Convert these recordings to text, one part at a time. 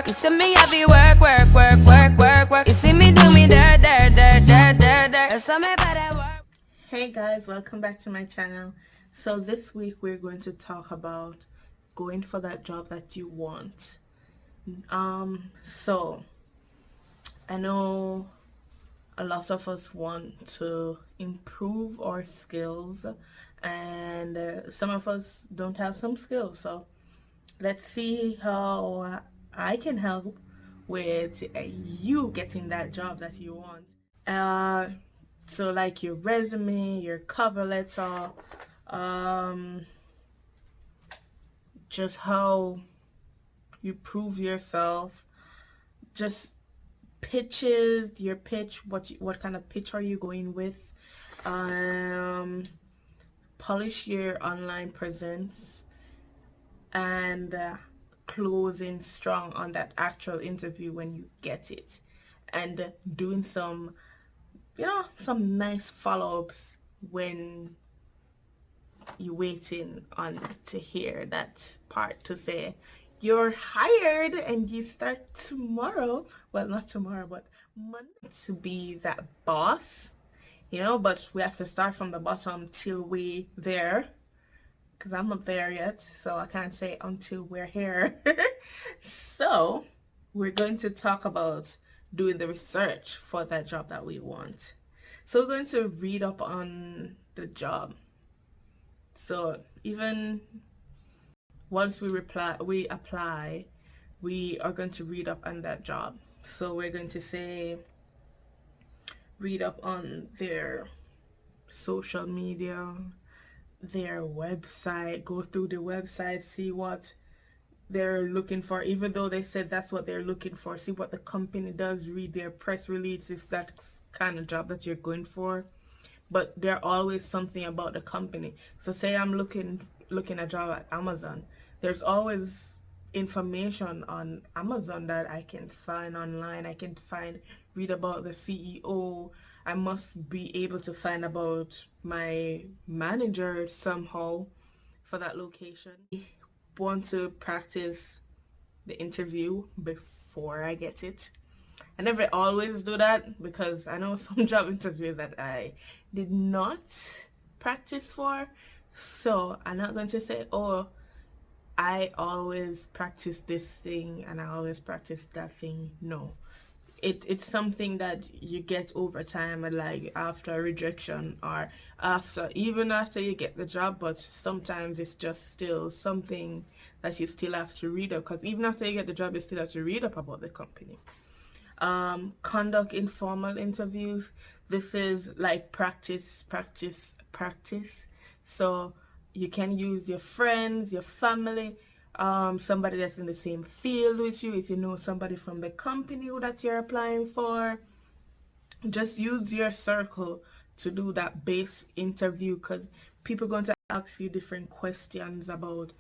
work. You see me happy work. You see me do me dirt. So me better work. Hey guys, welcome back to my channel. So this week we're going to talk about going for that job that you want. So I know a lot of us want to improve our skills, and some of us don't have some skills. So let's see how I can help with you getting that job that you want. So like your resume, your cover letter, um, just how you prove yourself, just pitches, your pitch, what kind of pitch are you going with, um, polish your online presence, and closing strong on that actual interview when you get it, and doing some some nice follow-ups when you're waiting on to hear that part to say you're hired and you start tomorrow. Well, not tomorrow, but Monday, to be that boss, but we have to start from the bottom till we there, because I'm not there yet, so I can't say until we're here. So we're going to talk about doing the research for that job that we want. So we're going to read up on the job. So even once we apply, we are going to read up on that job. So we're going to say, read up on their social media, their website, go through the website, see what they're looking for, even though they said that's what they're looking for. See what the company does, read their press release if that's kind of job that you're going for. But there's always something about the company. So say I'm looking a job at Amazon, there's always information on Amazon that I can find online. I can read about the CEO. I must be able to find about my manager somehow for that location. I want to practice the interview before I get it. I never always do that, because I know some job interviews that I did not practice for. So I'm not going to say, oh, I always practice this thing and I always practice that thing. No. It's something that you get over time, and like after rejection, or even after you get the job, but sometimes it's just still something that you still have to read up, because even after you get the job, you still have to read up about the company. Conduct informal interviews. This is like practice. So you can use your friends, your family, somebody that's in the same field with you. If you know somebody from the company that you're applying for, just use your circle to do that base interview, because people are going to ask you different questions about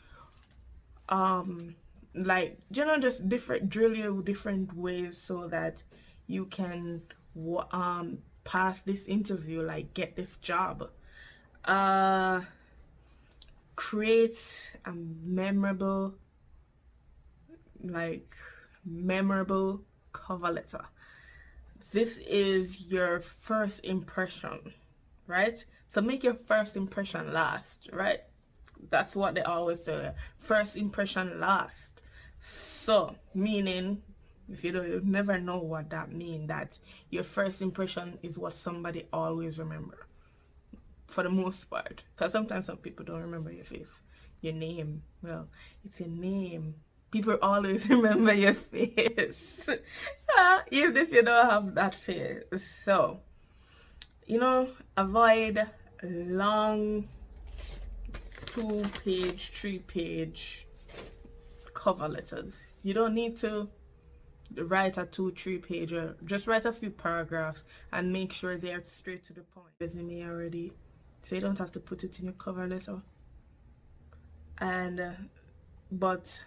like just drill you different ways so that you can pass this interview, like get this job. Create a memorable cover letter. This is your first impression, right? So make your first impression last, right? That's what they always say. First impression last. So, meaning, if you never know what that means, that your first impression is what somebody always remember, for the most part. Because sometimes some people don't remember your face, your name. Well, it's your name. People always remember your face, even if you don't have that face. So, avoid long 2-page, 3-page cover letters. You don't need to write a 2-3 pager. Just write a few paragraphs and make sure they're straight to the point. Resume already, so you don't have to put it in your cover letter. And but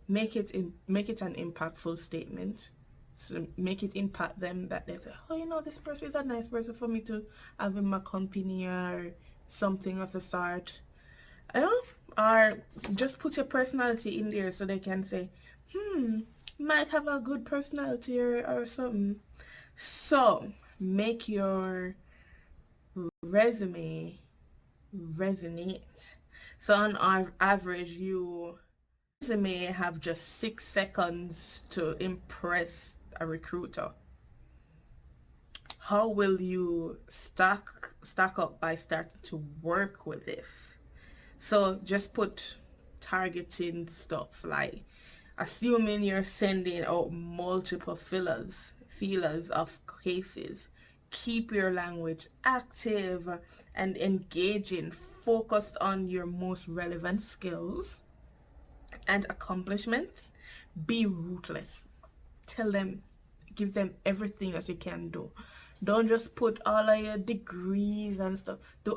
make it an impactful statement. So make it impact them, that they say, oh, this person is a nice person for me to have in my company, or something of the sort. Or just put your personality in there so they can say, might have a good personality or something. So make your resume resonate. So on average, you resume have just 6 seconds to impress a recruiter. How will you stack up by starting to work with this? So just put targeting stuff, like assuming you're sending out multiple feelers of cases. Keep your language active and engaging, focused on your most relevant skills and accomplishments. Be ruthless. Tell them, give them everything that you can do. Don't just put all of your degrees and stuff. Put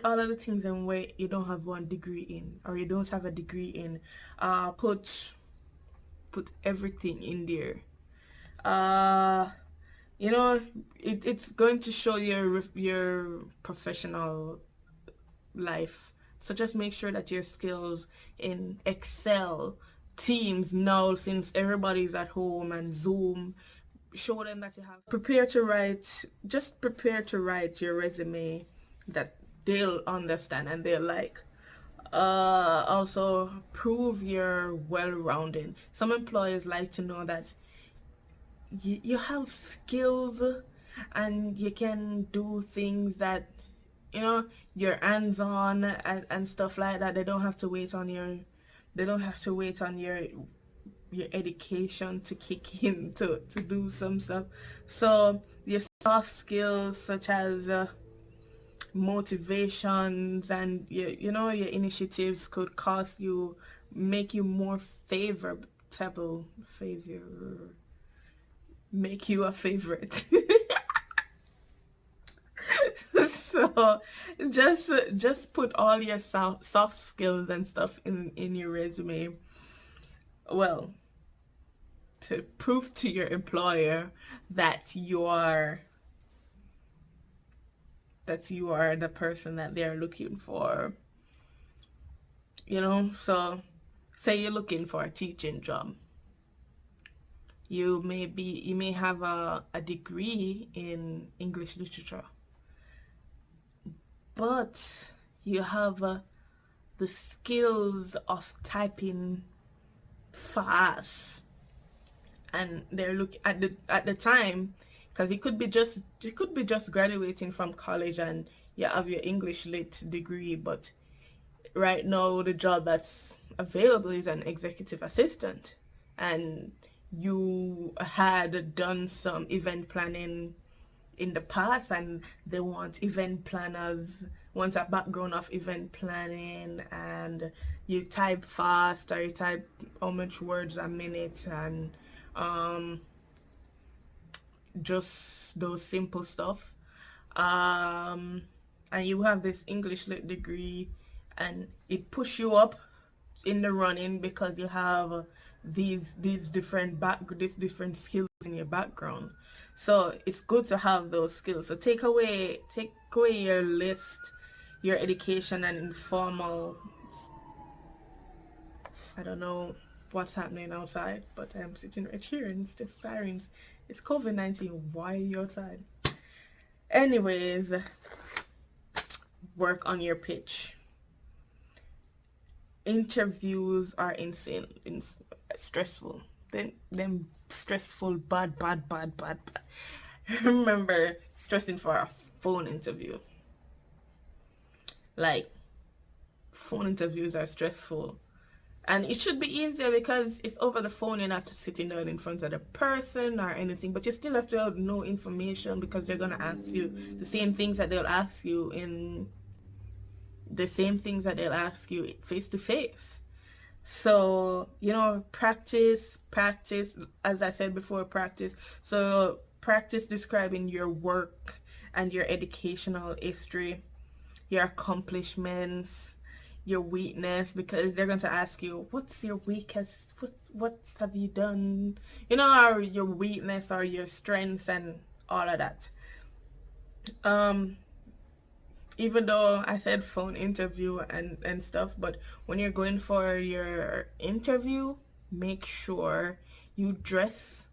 all of the things in where you don't have one degree in, or you don't have a degree in. Put everything in there. You know, it's going to show your professional life. So just make sure that your skills in Excel, Teams now, since everybody's at home, and Zoom, show them that you have. Prepare to write your resume that they'll understand and they'll like. Also prove you're well-rounded. Some employers like to know that you have skills and you can do things that, you know, you're hands-on and stuff like that. They don't have to wait on your education to kick in to do some stuff. So your soft skills, such as motivations and your initiatives, could make you more make you a favorite. So just put all your soft skills and stuff in your resume, well, to prove to your employer that you are the person that they're looking for. So say you're looking for a teaching job. You may have a degree in English literature, but you have the skills of typing fast, and they're looking at the time, because you could be just graduating from college and you have your English lit degree, but right now the job that's available is an executive assistant, and you had done some event planning in the past, and they want a background of event planning, and you type fast, or you type how much words a minute, and just those simple stuff, and you have this English lit degree, and it push you up in the running because you have these different skills in your background. So it's good to have those skills. So take away your list, your education and informal. I don't know what's happening outside, but I'm sitting right here and it's just sirens. It's COVID-19. Why are you outside? Anyways, work on your pitch. Interviews are insane, stressful. Them stressful, bad. Remember stressing for a phone interview. Like, phone interviews are stressful. And it should be easier because it's over the phone. You're not sitting down in front of the person or anything, but you still have to know information because they're going to ask you the same things that they'll ask you face to face. So, practice, as I said before, practice. So practice describing your work and your educational history, your accomplishments, your weakness, because they're going to ask you, what's your weakest, what have you done, or your weakness or your strengths and all of that. Even though I said phone interview and stuff, but when you're going for your interview, make sure you dress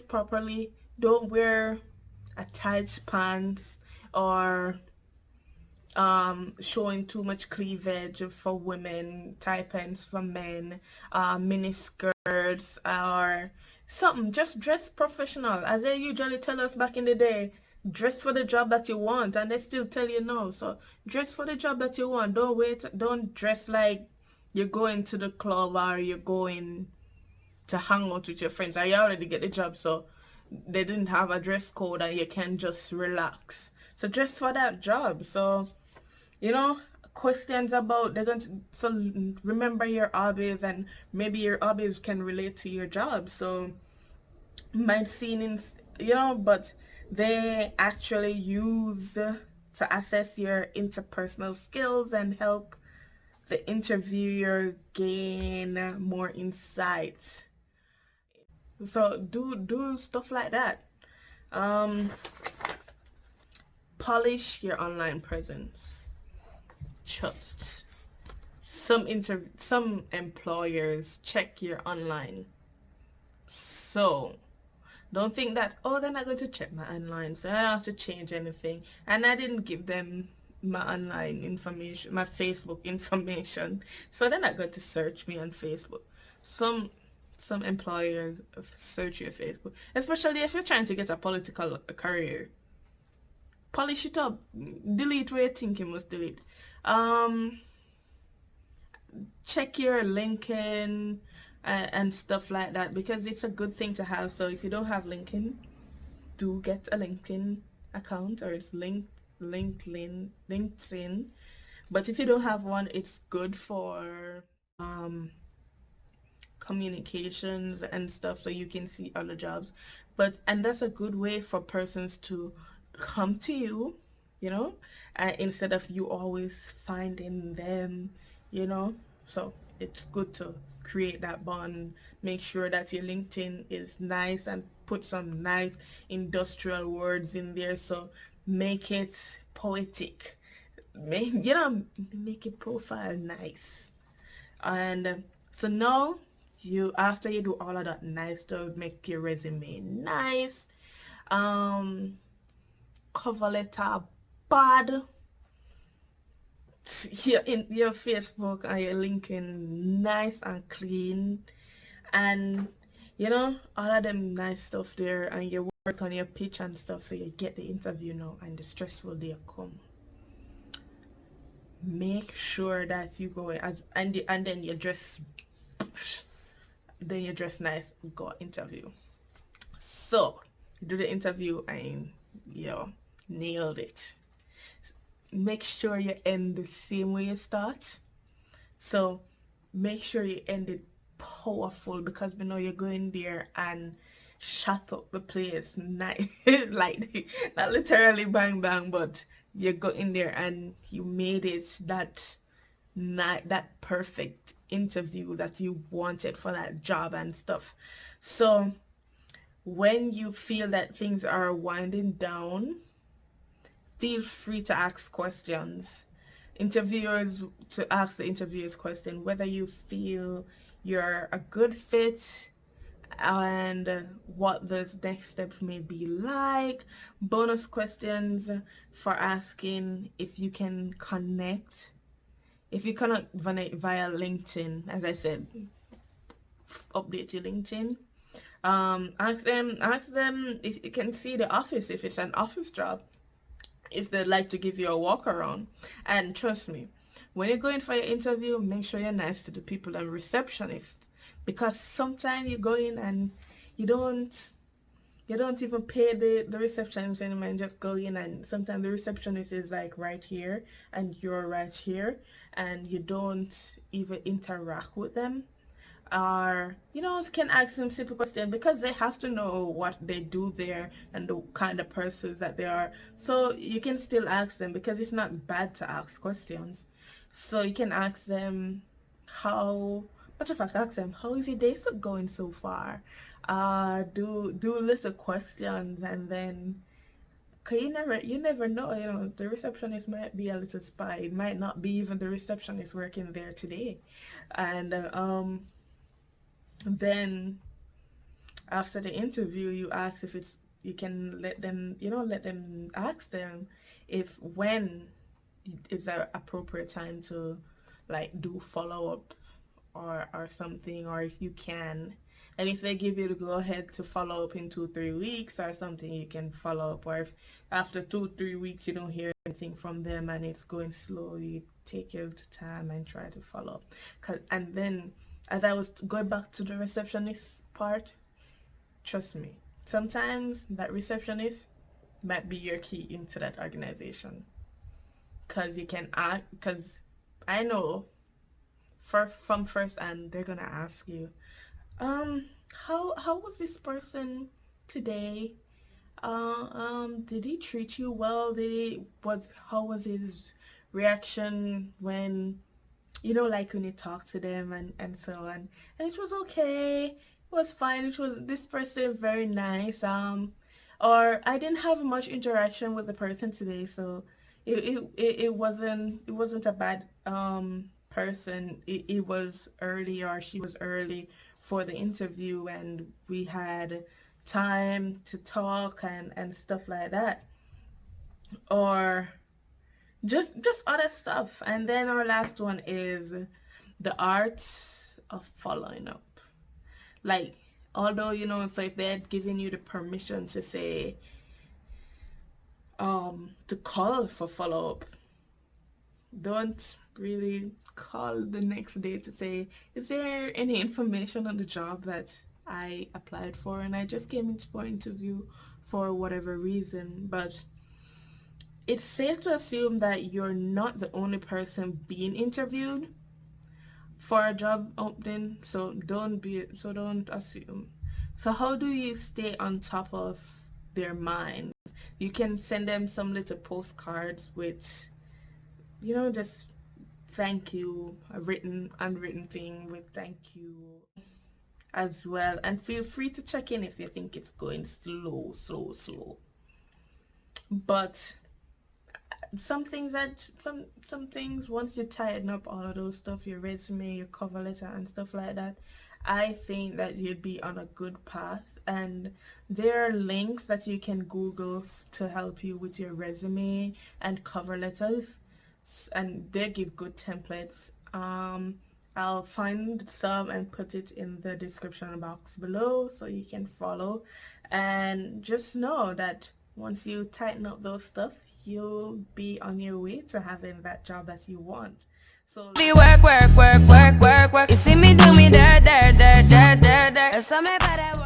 properly. Don't wear a tight pants or showing too much cleavage for women, tight pants for men, mini skirts or something. Just dress professional, as they usually tell us back in the day. Dress for the job that you want, and they still tell you no. So dress for the job that you want. Don't dress like you're going to the club or you're going to hang out with your friends. I already get the job, so they didn't have a dress code and you can just relax. So dress for that job. So questions about they're going to, so remember your hobbies, and maybe your hobbies can relate to your job. So might seem but they actually use to assess your interpersonal skills and help the interviewer gain more insight. So do stuff like that. Polish your online presence. Just some employers check your online. So don't think that, oh, they're not going to check my online, so I don't have to change anything. And I didn't give them my online information, my Facebook information, so they're not going to search me on Facebook. Some employers search your Facebook, especially if you're trying to get a political career. Polish it up. Delete where you think you must delete. Check your LinkedIn and stuff like that, because it's a good thing to have. So if you don't have LinkedIn, do get a LinkedIn account, or it's LinkedIn. But if you don't have one, it's good for communications and stuff, so you can see other jobs. And that's a good way for persons to come to you, instead of you always finding them, so it's good to create that bond. Make sure that your LinkedIn is nice and put some nice industrial words in there. So make it poetic, make it profile nice. And so now after you do all of that nice stuff, make your resume nice, cover letter bad, your Facebook and your LinkedIn nice and clean, and all of them nice stuff there, and you work on your pitch and stuff, so you get the interview now and the stressful day come. Make sure that you go and then you dress nice, go interview. So you do the interview and you nailed it. Make sure you end the same way you start. So make sure you end it powerful, because we know you're going there and shut up the place nice. Like, not literally bang bang, but you go in there and you made it that perfect interview that you wanted for that job and stuff. So when you feel that things are winding down, feel free to ask questions. To ask the interviewers question whether you feel you're a good fit and what the next steps may be like. Bonus questions for asking if you can connect. If you cannot via LinkedIn, as I said, update your LinkedIn. Ask them if you can see the office, if it's an office job, if they'd like to give you a walk around. And trust me, when you're going for your interview, make sure you're nice to the people and receptionist, because sometimes you go in and you don't even pay the receptionist anymore, and just go in, and sometimes the receptionist is like right here and you're right here, and you don't even interact with them. Or can ask them simple questions, because they have to know what they do there and the kind of persons that they are. So you can still ask them, because it's not bad to ask questions. So you can ask them ask them, how is your day going so far? Do little questions, and then, cause you never know, the receptionist might be a little spy. It might not be even the receptionist working there today. And Then after the interview, you ask if it's, you can let them, let them ask them if when is an appropriate time to like do follow up or something, or if you can. And if they give you the go ahead to follow up in 2-3 weeks or something, you can follow up. Or if after 2-3 weeks you don't hear anything from them and it's going slowly, take your time and try to follow up. And then, as I was going back to the receptionist part, trust me, sometimes that receptionist might be your key into that organization. Because you can ask, because I know from first hand they're gonna ask you, how was this person today? Did he treat you well? How was his reaction when, like when you talk to them and so on? And it was okay. It was fine. This person very nice. Or I didn't have much interaction with the person today, so it wasn't a bad person. It was early, or she was early for the interview, and we had time to talk and stuff like that. Or just other stuff. And then our last one is the art of following up. Like, although, so if they had given you the permission to say, to call for follow-up, don't really call the next day to say, is there any information on the job that I applied for and I just came in for interview for whatever reason. But it's safe to assume that you're not the only person being interviewed for a job opening, so don't assume. So how do you stay on top of their mind? You can send them some little postcards with, just thank you, a unwritten thing with thank you as well. And feel free to check in if you think it's going slow. But some things, once you tighten up all of those stuff, your resume, your cover letter and stuff like that, I think that you'd be on a good path. And there are links that you can Google to help you with your resume and cover letters, and they give good templates. I'll find some and put it in the description box below so you can follow. And just know that once you tighten up those stuff, you'll be on your way to having that job that you want. So work. You see me do me there. Eso me para